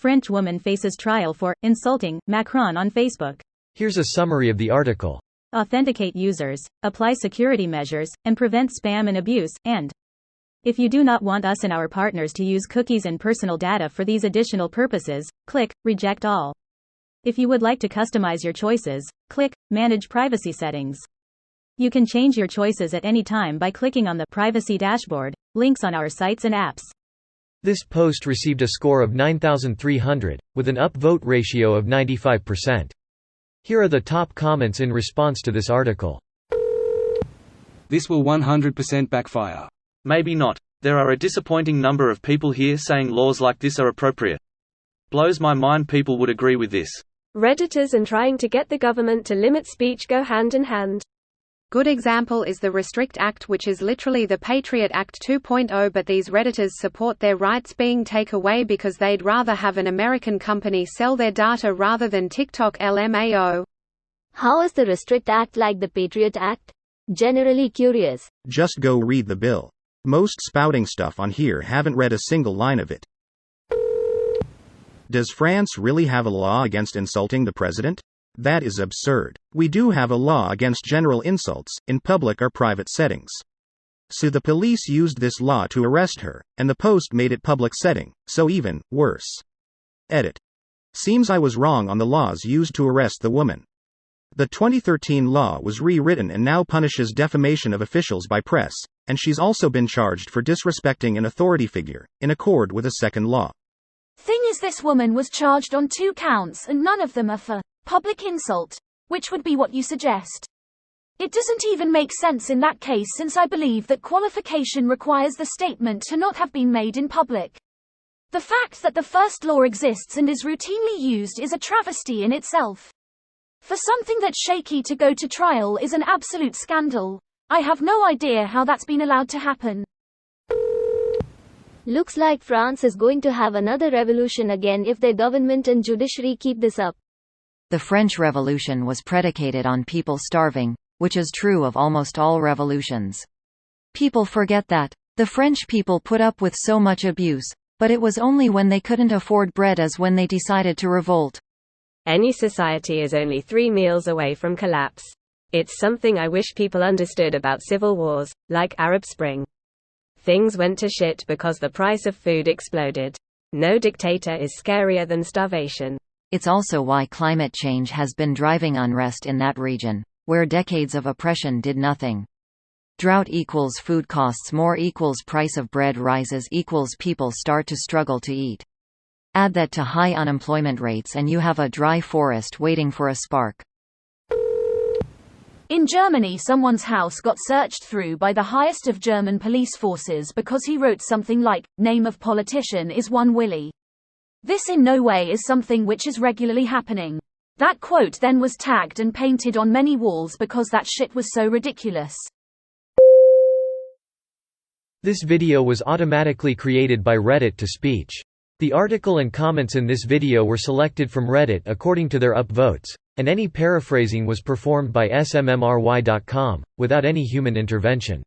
French woman faces trial for insulting Macron on Facebook. Here's a summary of the article. Authenticate users, apply security measures, and prevent spam and abuse, and if you do not want us and our partners to use cookies and personal data for these additional purposes, click Reject All. If you would like to customize your choices, click Manage Privacy Settings. You can change your choices at any time by clicking on the Privacy Dashboard, links on our sites and apps. This post received a score of 9,300, with an upvote ratio of 95%. Here are the top comments in response to this article. This will 100% backfire. Maybe not. There are a disappointing number of people here saying laws like this are appropriate. Blows my mind people would agree with this. Redditors and trying to get the government to limit speech go hand in hand. Good example is the Restrict Act, which is literally the Patriot Act 2.0, but these Redditors support their rights being taken away because they'd rather have an American company sell their data rather than TikTok LMAO. How is the Restrict Act like the Patriot Act? Generally curious. Just go read the bill. Most spouting stuff on here haven't read a single line of it. Does France really have a law against insulting the president? That is absurd. We do have a law against general insults, in public or private settings. So the police used this law to arrest her, and the post made it public setting, so even worse. Edit. Seems I was wrong on the laws used to arrest the woman. The 2013 law was rewritten and now punishes defamation of officials by press, and she's also been charged for disrespecting an authority figure, in accord with a second law. Thing is, this woman was charged on 2 counts and none of them are for public insult, which would be what you suggest. It doesn't even make sense in that case, since I believe that qualification requires the statement to not have been made in public. The fact that the first law exists and is routinely used is a travesty in itself. For something that's shaky to go to trial is an absolute scandal. I have no idea how that's been allowed to happen. Looks like France is going to have another revolution again if their government and judiciary keep this up. The French Revolution was predicated on people starving, which is true of almost all revolutions. People forget that. The French people put up with so much abuse, but it was only when they couldn't afford bread as when they decided to revolt. Any society is only 3 meals away from collapse. It's something I wish people understood about civil wars, like Arab Spring. Things went to shit because the price of food exploded. No dictator is scarier than starvation. It's also why climate change has been driving unrest in that region, where decades of oppression did nothing. Drought equals food costs more equals price of bread rises equals people start to struggle to eat. Add that to high unemployment rates and you have a dry forest waiting for a spark. In Germany, someone's house got searched through by the highest of German police forces because he wrote something like, "Name of politician is one Willy." This in no way is something which is regularly happening. That quote then was tagged and painted on many walls because that shit was so ridiculous. This video was automatically created by Reddit to speech. The article and comments in this video were selected from Reddit according to their upvotes, and any paraphrasing was performed by smmry.com, without any human intervention.